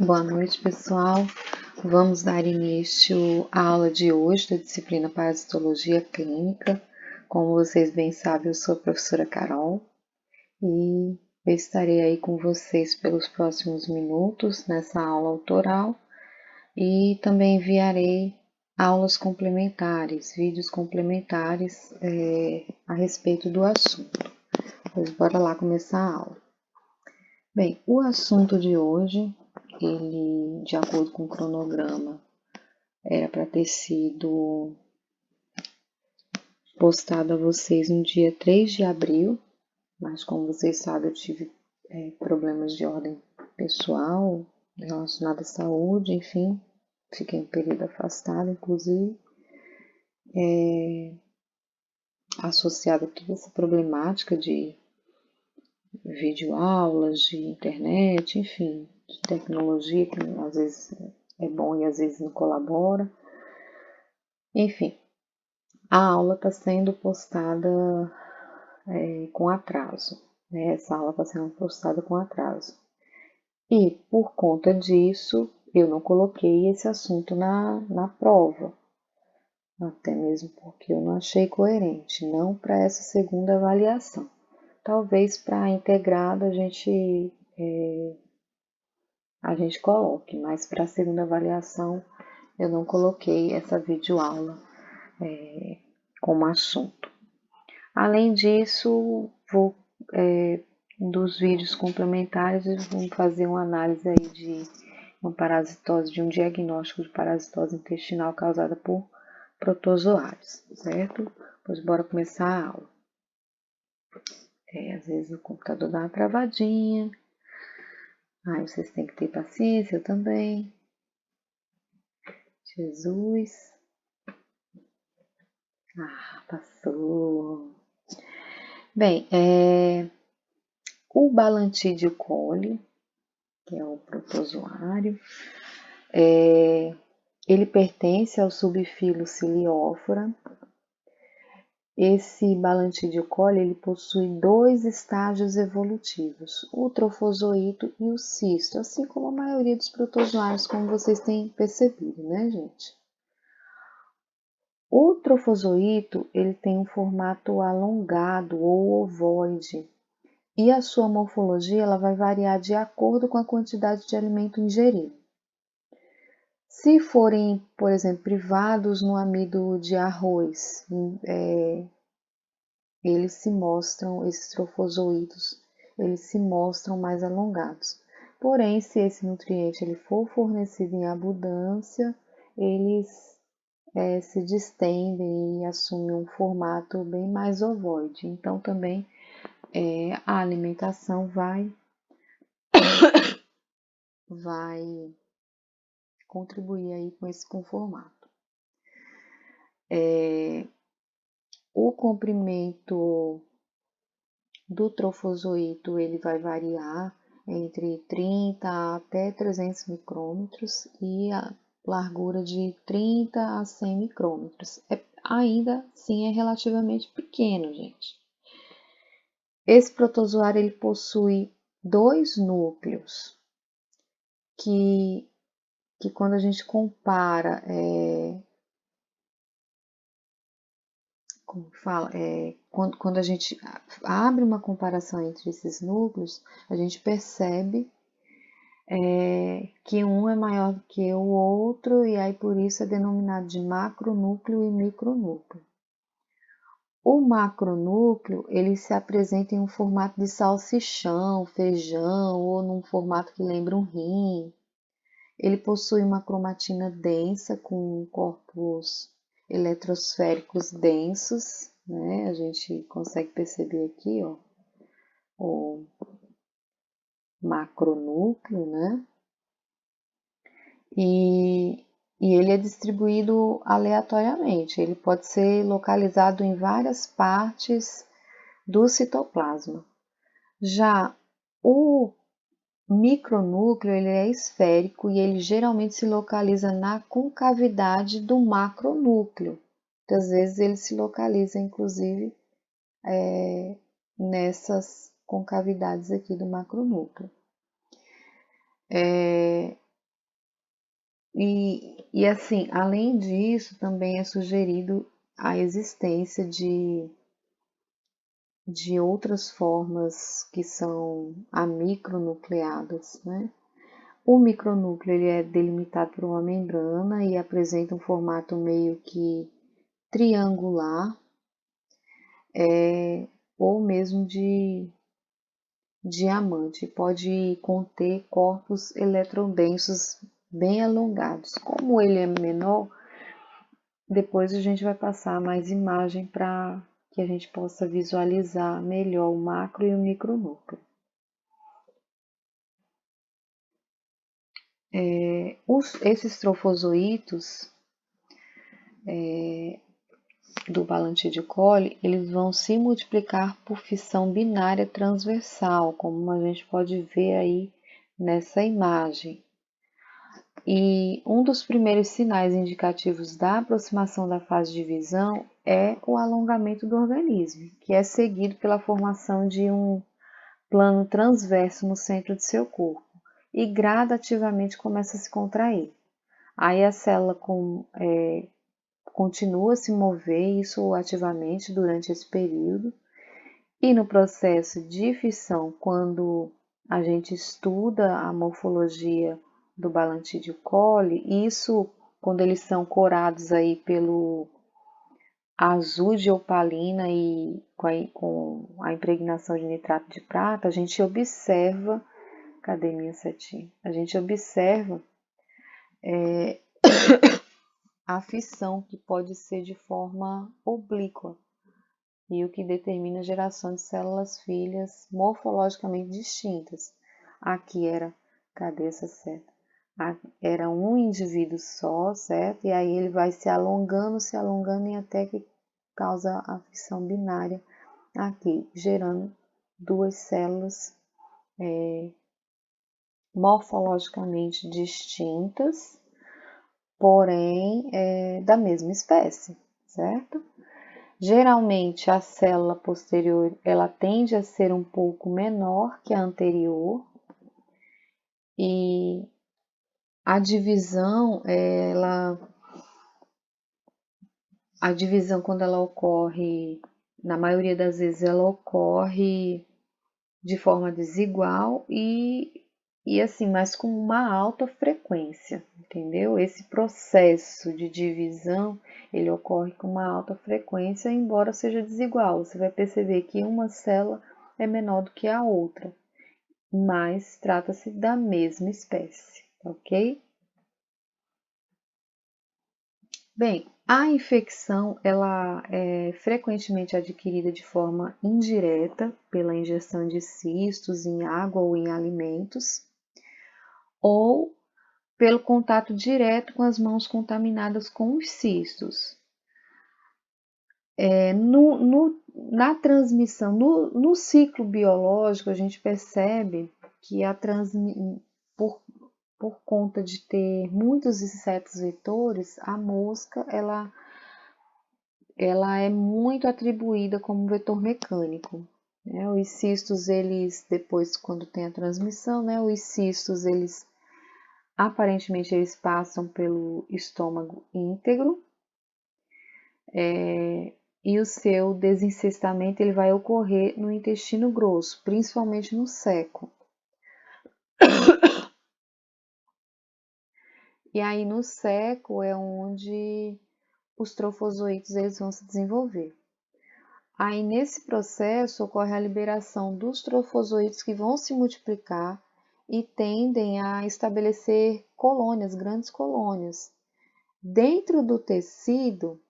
Boa noite, pessoal. Vamos dar início à aula de hoje da disciplina Parasitologia Clínica. Como vocês bem sabem, eu sou a professora Carol e eu estarei aí com vocês pelos próximos minutos nessa aula autoral e também enviarei aulas complementares, vídeos complementares a respeito do assunto. Pois bora lá começar a aula. Bem, o assunto de hoje, ele, de acordo com o cronograma, era para ter sido postado a vocês no dia 3 de abril, mas como vocês sabem, eu tive problemas de ordem pessoal relacionado à saúde, enfim, fiquei um período afastada, inclusive, associado a toda essa problemática de videoaulas, de internet, enfim, de tecnologia, que às vezes é bom e às vezes não colabora. Enfim, a aula está sendo postada com atraso, né? Essa aula está sendo postada com atraso. E, por conta disso, eu não coloquei esse assunto na prova, até mesmo porque eu não achei coerente, não para essa segunda avaliação. Talvez para a integrada a gente coloque, mas para a segunda avaliação eu não coloquei essa videoaula como assunto. Além disso, dos vídeos complementares, vamos fazer uma análise aí de uma parasitose, de um diagnóstico de parasitose intestinal causada por protozoários, certo? Pois bora começar a aula. Às vezes o computador dá uma travadinha, aí vocês têm que ter paciência, eu também. Jesus. Passou. Bem, o Balantidio coli, que é o protozoário, ele pertence ao subfilo Ciliófora. Esse Balantidio coli ele possui dois estágios evolutivos, o trofozoito e o cisto, assim como a maioria dos protozoários, como vocês têm percebido, né, gente? O trofozoito ele tem um formato alongado ou ovoide e a sua morfologia ela vai variar de acordo com a quantidade de alimento ingerido. Se forem, por exemplo, privados no amido de arroz, esses trofozoítos, eles se mostram mais alongados. Porém, se esse nutriente ele for fornecido em abundância, eles se distendem e assumem um formato bem mais ovoide. Então, também a alimentação vai contribuir aí com esse formato. O comprimento do trofozoito ele vai variar entre 30 até 300 micrômetros e a largura de 30 a 100 micrômetros. Ainda assim é relativamente pequeno, gente. Esse protozoário ele possui dois núcleos que quando a gente compara, quando a gente abre uma comparação entre esses núcleos, a gente percebe que um é maior do que o outro e aí por isso é denominado de macronúcleo e micronúcleo. O macronúcleo ele se apresenta em um formato de salsichão, feijão ou num formato que lembra um rim. Ele possui uma cromatina densa com corpos eletrosféricos densos, né? A gente consegue perceber aqui, ó, o macronúcleo, né? E ele é distribuído aleatoriamente. Ele pode ser localizado em várias partes do citoplasma. Já o micronúcleo ele é esférico e ele geralmente se localiza na concavidade do macronúcleo. Muitas vezes ele se localiza, inclusive, nessas concavidades aqui do macronúcleo. E assim, além disso, também é sugerido a existência de outras formas que são amicronucleadas, né? O micronúcleo ele é delimitado por uma membrana e apresenta um formato meio que triangular, ou mesmo de diamante. Pode conter corpos eletrodensos bem alongados. Como ele é menor, depois a gente vai passar mais imagem para que a gente possa visualizar melhor o macro e o micronúcleo. Esses trofozoítos do Balantidicolli, eles vão se multiplicar por fissão binária transversal, como a gente pode ver aí nessa imagem. E um dos primeiros sinais indicativos da aproximação da fase de divisão é o alongamento do organismo, que é seguido pela formação de um plano transverso no centro de seu corpo e gradativamente começa a se contrair. Aí a célula continua a se mover, isso ativamente durante esse período, e no processo de fissão, quando a gente estuda a morfologia do Balantidio coli, isso quando eles são corados aí pelo azul de opalina e com a impregnação de nitrato de prata, a gente observa, cadê minha setinha? A gente observa a fissão que pode ser de forma oblíqua e o que determina a geração de células filhas morfologicamente distintas. Aqui cadê essa seta? Era um indivíduo só, certo? E aí ele vai se alongando e até que causa a fissão binária aqui, gerando duas células morfologicamente distintas, porém da mesma espécie, certo? Geralmente a célula posterior ela tende a ser um pouco menor que a anterior e a divisão quando ela ocorre, na maioria das vezes ela ocorre de forma desigual e assim, mas com uma alta frequência, entendeu? Esse processo de divisão, ele ocorre com uma alta frequência, embora seja desigual. Você vai perceber que uma célula é menor do que a outra, mas trata-se da mesma espécie, ok? Bem, a infecção ela é frequentemente adquirida de forma indireta pela ingestão de cistos em água ou em alimentos, ou pelo contato direto com as mãos contaminadas com os cistos. Na transmissão, no ciclo biológico, a gente percebe que por, por conta de ter muitos insetos vetores, a mosca ela é muito atribuída como vetor mecânico. Né? Os cistos, eles, depois, quando tem a transmissão, né, os cistos, aparentemente, eles passam pelo estômago íntegro, e o seu desencestamento ele vai ocorrer no intestino grosso, principalmente no seco. E aí no seco é onde os trofozoítos eles vão se desenvolver. Aí nesse processo ocorre a liberação dos trofozoítos que vão se multiplicar e tendem a estabelecer colônias, grandes colônias. Dentro do tecido,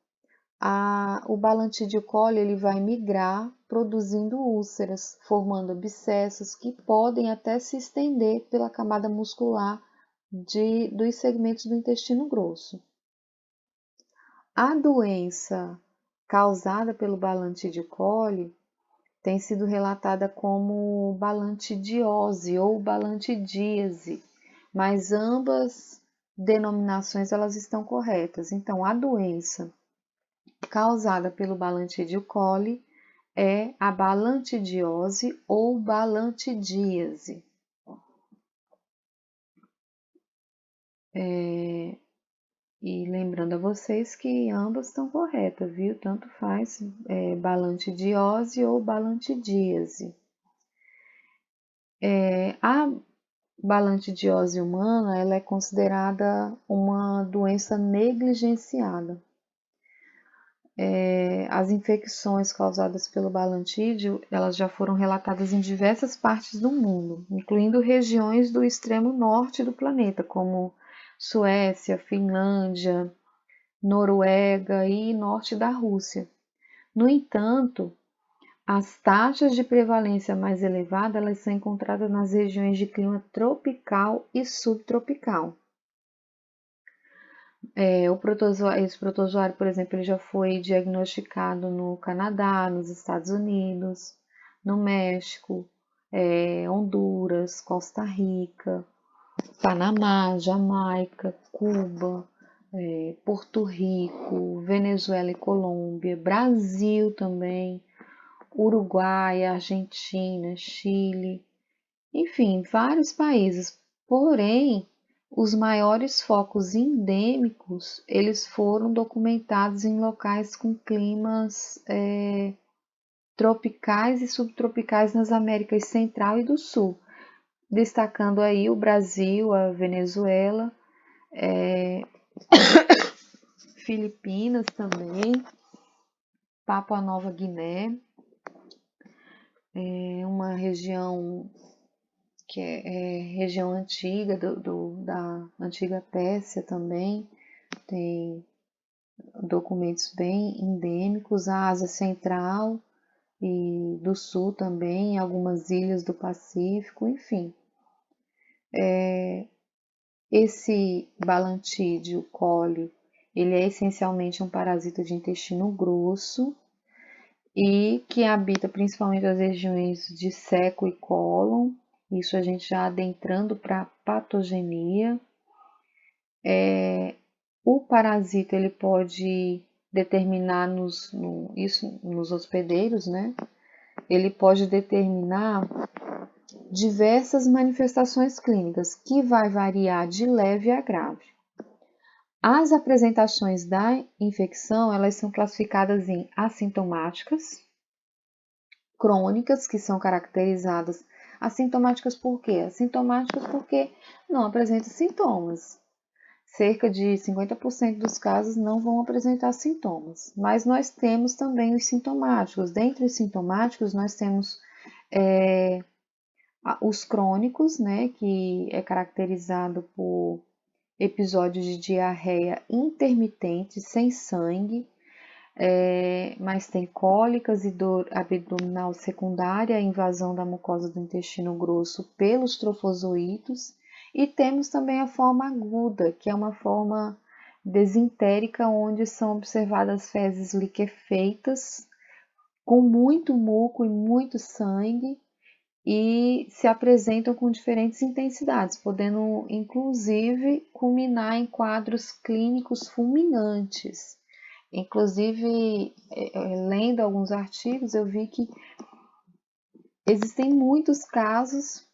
o Balantidio coli ele vai migrar produzindo úlceras, formando abscessos que podem até se estender pela camada muscular dos segmentos do intestino grosso. A doença causada pelo Balantidio coli tem sido relatada como balantidiose ou balantidíase, mas ambas denominações elas estão corretas. Então, a doença causada pelo Balantidio coli é a balantidiose ou balantidíase. E lembrando a vocês que ambas estão corretas, viu? Tanto faz balantidiose ou balantidíase. A balantidiose humana ela é considerada uma doença negligenciada. As infecções causadas pelo balantídeo, elas já foram relatadas em diversas partes do mundo, incluindo regiões do extremo norte do planeta, como Suécia, Finlândia, Noruega e norte da Rússia. No entanto, as taxas de prevalência mais elevadas elas são encontradas nas regiões de clima tropical e subtropical. Esse protozoário, por exemplo, ele já foi diagnosticado no Canadá, nos Estados Unidos, no México, Honduras, Costa Rica, Panamá, Jamaica, Cuba, Porto Rico, Venezuela e Colômbia, Brasil também, Uruguai, Argentina, Chile, enfim, vários países. Porém, os maiores focos endêmicos, eles foram documentados em locais com climas tropicais e subtropicais nas Américas Central e do Sul, destacando aí o Brasil, a Venezuela, Filipinas também, Papua Nova Guiné, uma região que é região antiga da antiga Pérsia também, tem documentos bem endêmicos, a Ásia Central e do Sul também, algumas ilhas do Pacífico, enfim. Esse balantídeo coli, ele é essencialmente um parasita de intestino grosso e que habita principalmente as regiões de seco e cólon, isso a gente já adentrando para a patogenia. O parasita ele pode determinar isso nos hospedeiros, né? Ele pode determinar diversas manifestações clínicas, que vai variar de leve a grave. As apresentações da infecção, elas são classificadas em assintomáticas, crônicas, que são caracterizadas. Assintomáticas por quê? Assintomáticas porque não apresentam sintomas. Cerca de 50% dos casos não vão apresentar sintomas. Mas nós temos também os sintomáticos. Dentre os sintomáticos, nós temos os crônicos, né, que é caracterizado por episódios de diarreia intermitente, sem sangue, mas tem cólicas e dor abdominal secundária, a invasão da mucosa do intestino grosso pelos trofozoítos, e temos também a forma aguda, que é uma forma desentérica, onde são observadas fezes liquefeitas, com muito muco e muito sangue, e se apresentam com diferentes intensidades, podendo inclusive culminar em quadros clínicos fulminantes. Inclusive, lendo alguns artigos, eu vi que existem muitos casos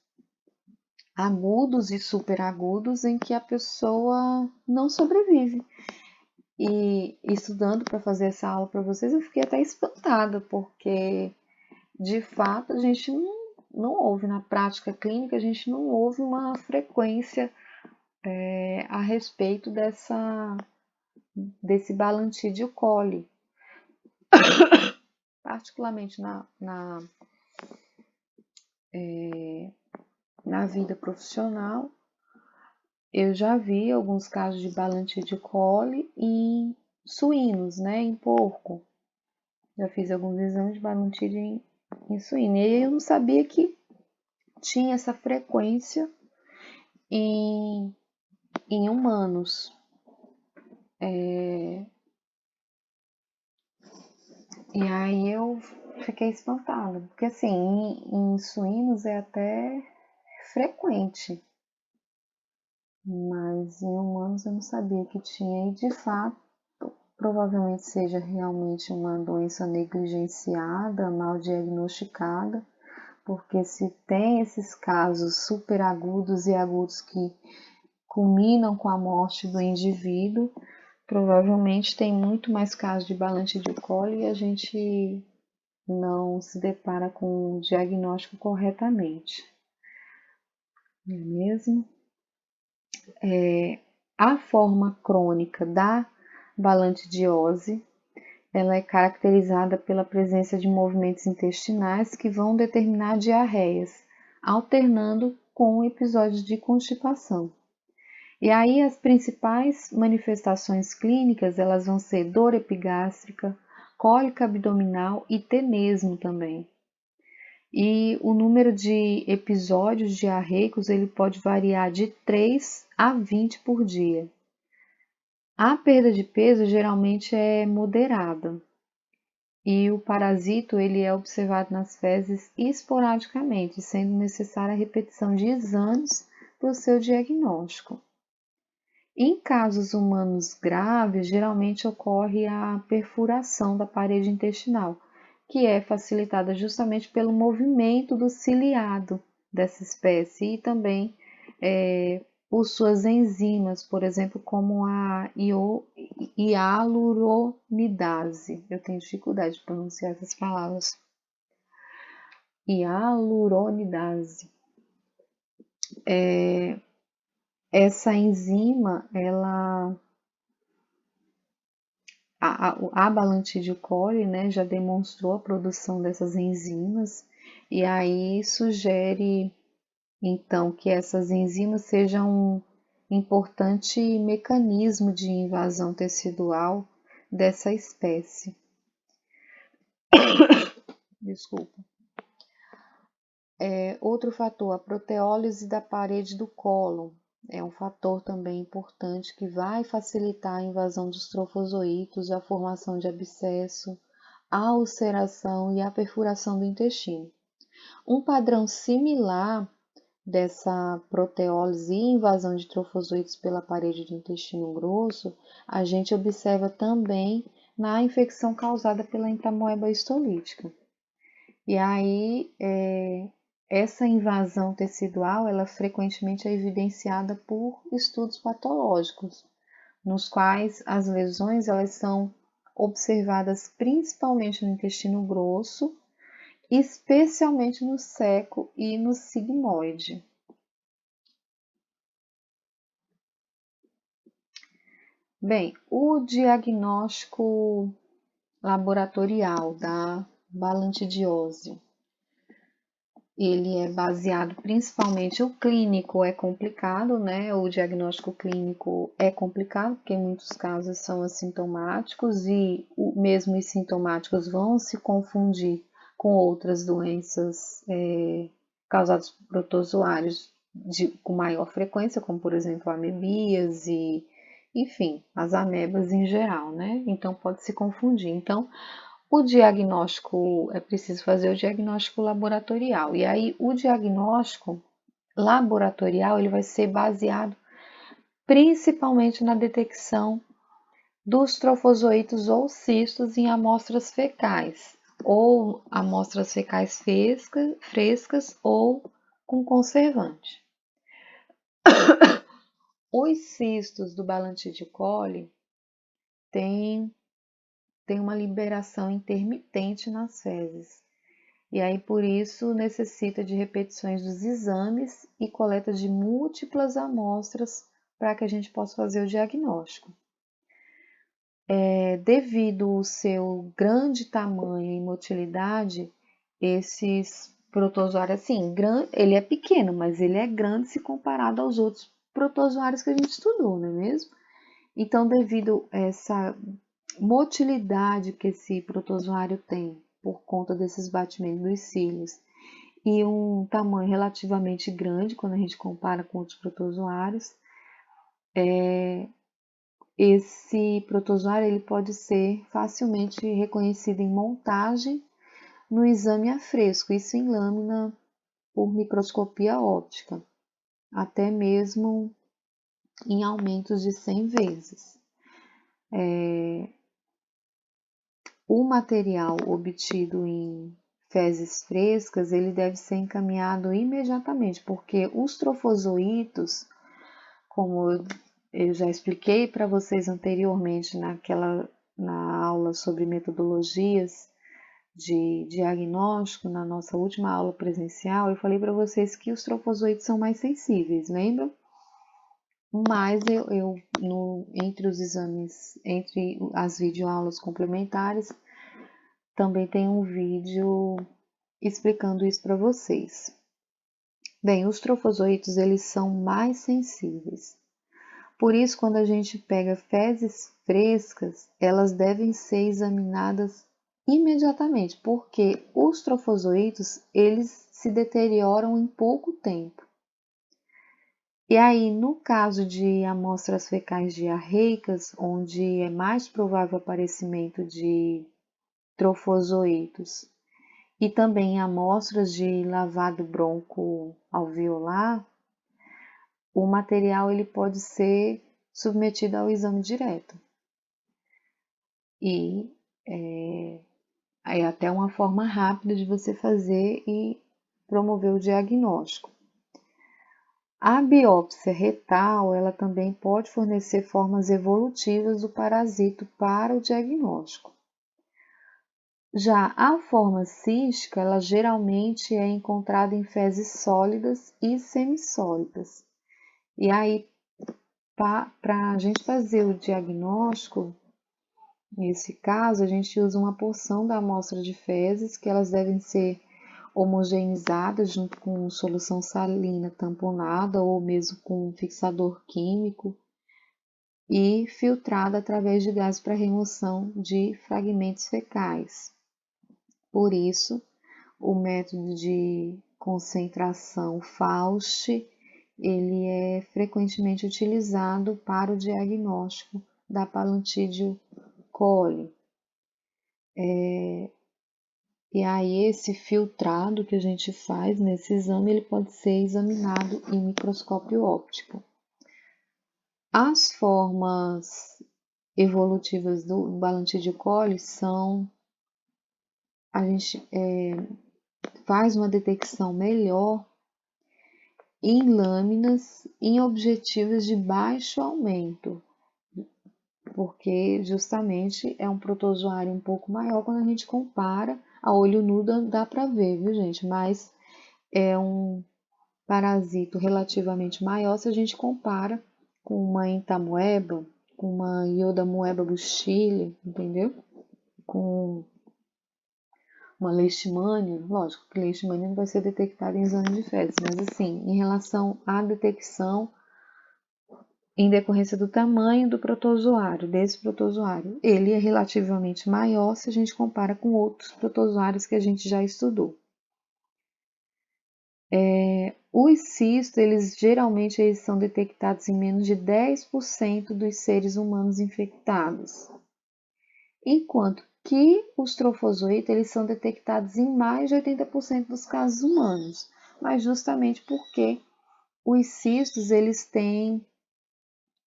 agudos e superagudos em que a pessoa não sobrevive. E estudando para fazer essa aula para vocês, eu fiquei até espantada, porque de fato a gente não ouve na prática clínica, a gente não ouve uma frequência a respeito desse balantídeo coli. Particularmente na vida profissional, eu já vi alguns casos de balantídeo coli em suínos, né, em porco. Já fiz alguns exames de balantídeo em suíno. E aí eu não sabia que tinha essa frequência em humanos. E aí eu fiquei espantada, porque assim, em suínos é até frequente, mas em humanos eu não sabia que tinha, e de fato provavelmente seja realmente uma doença negligenciada, mal diagnosticada, porque se tem esses casos super agudos e agudos que culminam com a morte do indivíduo, provavelmente tem muito mais casos de Balante de coli e a gente não se depara com o diagnóstico corretamente, não é mesmo? A forma crônica da balantidiose, ela é caracterizada pela presença de movimentos intestinais que vão determinar diarreias, alternando com episódios de constipação. E aí as principais manifestações clínicas, elas vão ser dor epigástrica, cólica abdominal e tenesmo também. E o número de episódios diarreicos, ele pode variar de 3 a 20 por dia. A perda de peso geralmente é moderada. E o parasito, ele é observado nas fezes esporadicamente, sendo necessária a repetição de exames para o seu diagnóstico. Em casos humanos graves, geralmente ocorre a perfuração da parede intestinal, que é facilitada justamente pelo movimento do ciliado dessa espécie e também por suas enzimas, por exemplo, como a hialuronidase. Eu tenho dificuldade de pronunciar essas palavras. Hialuronidase. Essa enzima, a Balantide coli, né, já demonstrou a produção dessas enzimas e aí sugere então que essas enzimas sejam um importante mecanismo de invasão tecidual dessa espécie. Desculpa. Outro fator, a proteólise da parede do cólon. É um fator também importante que vai facilitar a invasão dos trofozoítos, a formação de abscesso, a ulceração e a perfuração do intestino. Um padrão similar dessa proteólise e invasão de trofozoítos pela parede do intestino grosso, a gente observa também na infecção causada pela intramoeba histolítica. E aí, essa invasão tecidual, ela frequentemente é evidenciada por estudos patológicos, nos quais as lesões elas são observadas principalmente no intestino grosso, especialmente no seco e no sigmoide. Bem, o diagnóstico laboratorial da balantidiose, ele é baseado principalmente, o clínico é complicado, né? O diagnóstico clínico é complicado, porque em muitos casos são assintomáticos e mesmo os sintomáticos vão se confundir com outras doenças causadas por protozoários com maior frequência, como por exemplo amebias e, enfim, as amebas em geral, né? Então pode se confundir. Então, o diagnóstico, é preciso fazer o diagnóstico laboratorial. E aí, o diagnóstico laboratorial, ele vai ser baseado principalmente na detecção dos trofozoítos ou cistos em amostras fecais, ou amostras fecais frescas ou com conservante. Os cistos do Balantide coli têm uma liberação intermitente nas fezes. E aí, por isso, necessita de repetições dos exames e coleta de múltiplas amostras para que a gente possa fazer o diagnóstico. Devido ao seu grande tamanho e motilidade, esses protozoários, assim, ele é pequeno, mas ele é grande se comparado aos outros protozoários que a gente estudou, não é mesmo? Então, devido a essa motilidade que esse protozoário tem, por conta desses batimentos dos cílios, e um tamanho relativamente grande quando a gente compara com outros protozoários, esse protozoário ele pode ser facilmente reconhecido em montagem no exame a fresco, isso em lâmina por microscopia óptica, até mesmo em aumentos de 100 vezes. O material obtido em fezes frescas, ele deve ser encaminhado imediatamente, porque os trofozoítos, como eu já expliquei para vocês anteriormente na aula sobre metodologias de diagnóstico, na nossa última aula presencial, eu falei para vocês que os trofozoitos são mais sensíveis, lembram? Mas entre os exames, entre as videoaulas complementares, também tem um vídeo explicando isso para vocês. Bem, os trofozoitos, eles são mais sensíveis. Por isso, quando a gente pega fezes frescas, elas devem ser examinadas imediatamente, porque os trofozoitos, eles se deterioram em pouco tempo. E aí, no caso de amostras fecais diarreicas, onde é mais provável o aparecimento de trofozoitos, e também amostras de lavado broncoalveolar, o material ele pode ser submetido ao exame direto. E é até uma forma rápida de você fazer e promover o diagnóstico. A biópsia retal, ela também pode fornecer formas evolutivas do parasito para o diagnóstico. Já a forma cística, ela geralmente é encontrada em fezes sólidas e semissólidas. E aí, para a gente fazer o diagnóstico, nesse caso, a gente usa uma porção da amostra de fezes, que elas devem ser homogeneizadas junto com solução salina tamponada ou mesmo com um fixador químico e filtrada através de gás para remoção de fragmentos fecais. Por isso, o método de concentração Faust, ele é frequentemente utilizado para o diagnóstico da Palantídeo coli. E aí esse filtrado que a gente faz nesse exame, ele pode ser examinado em microscópio óptico. As formas evolutivas do Balantídeo coli são, a gente faz uma detecção melhor em lâminas em objetivos de baixo aumento, porque justamente é um protozoário um pouco maior quando a gente compara, a olho nu dá para ver, viu gente? Mas é um parasito relativamente maior se a gente compara com uma entamoeba, com uma iodamoeba buschile, entendeu? Com uma leishmania, lógico que leishmania não vai ser detectada em exame de fezes, mas assim, em relação à detecção em decorrência do tamanho do protozoário, desse protozoário, ele é relativamente maior se a gente compara com outros protozoários que a gente já estudou. Os cistos, eles geralmente são detectados em menos de 10% dos seres humanos infectados, enquanto que os trofozoitos, eles são detectados em mais de 80% dos casos humanos, mas justamente porque os cistos, eles têm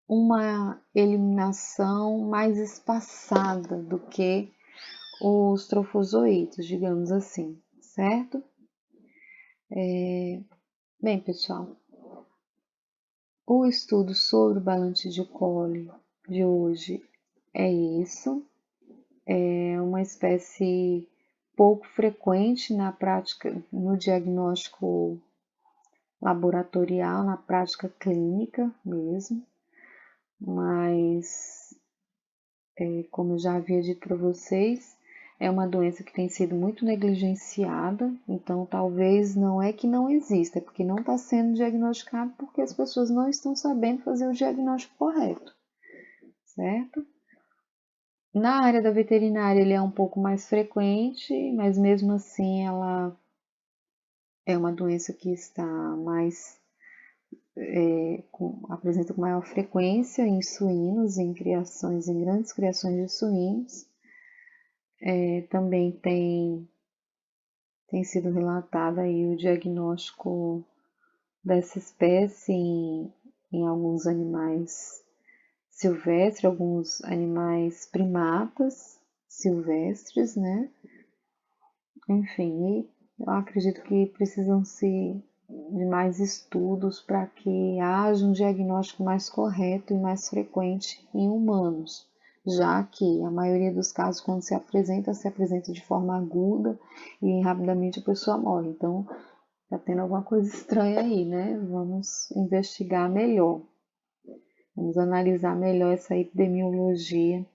uma eliminação mais espaçada do que os trofozoitos, digamos assim, certo? Bem, pessoal, o estudo sobre o Balantídeo coli de hoje é isso. É uma espécie pouco frequente na prática, no diagnóstico laboratorial, na prática clínica mesmo, mas como eu já havia dito para vocês, é uma doença que tem sido muito negligenciada, então talvez não é que não exista, é porque não está sendo diagnosticado porque as pessoas não estão sabendo fazer o diagnóstico correto, certo? Na área da veterinária ele é um pouco mais frequente, mas mesmo assim ela é uma doença que está mais apresenta com maior frequência em suínos, em grandes criações de suínos. Também tem sido relatado aí o diagnóstico dessa espécie em alguns animais silvestres, alguns animais primatas silvestres, né? Enfim, eu acredito que precisam se de mais estudos para que haja um diagnóstico mais correto e mais frequente em humanos, já que a maioria dos casos, quando se apresenta de forma aguda e rapidamente a pessoa morre. Então, tá tendo alguma coisa estranha aí, né? Vamos investigar melhor. Vamos analisar melhor essa epidemiologia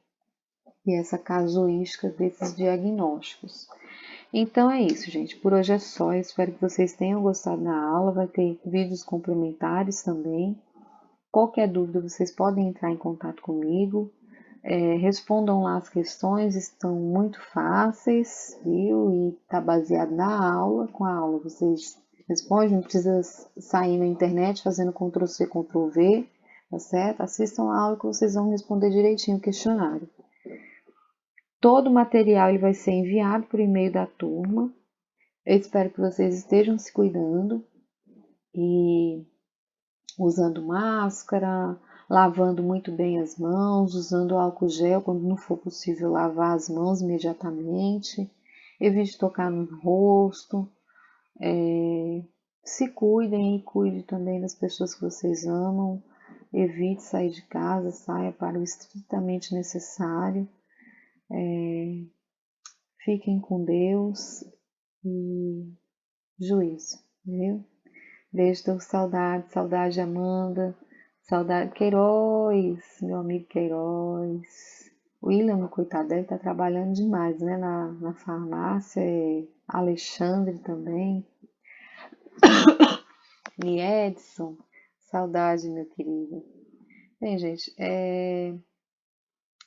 e essa casuística desses diagnósticos. Então é isso, gente. Por hoje é só. Eu espero que vocês tenham gostado da aula. Vai ter vídeos complementares também. Qualquer dúvida, vocês podem entrar em contato comigo. Respondam lá as questões, estão muito fáceis, viu? E está baseado na aula. Com a aula vocês respondem, não precisa sair na internet fazendo Ctrl+C, Ctrl+V, tá certo? Assistam a aula que vocês vão responder direitinho o questionário. Todo o material ele vai ser enviado por e-mail da turma. Eu espero que vocês estejam se cuidando e usando máscara, lavando muito bem as mãos, usando álcool gel quando não for possível lavar as mãos imediatamente. Evite tocar no rosto. Se cuidem e cuide também das pessoas que vocês amam. Evite sair de casa, saia para o estritamente necessário. Fiquem com Deus e juízo, viu? Beijo, tô com saudade, saudade Amanda, saudade Queiroz, meu amigo Queiroz. O William, coitado, deve estar trabalhando demais, né, na farmácia. E Alexandre também. E Edson, saudade, meu querido. Bem, gente,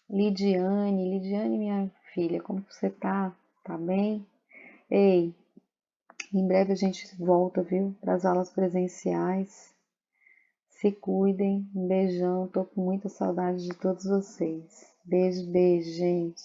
Lidiane, minha filha, como você tá? Tá bem? Ei, em breve a gente volta, viu, para as aulas presenciais. Se cuidem, um beijão, tô com muita saudade de todos vocês. Beijo, beijo, gente.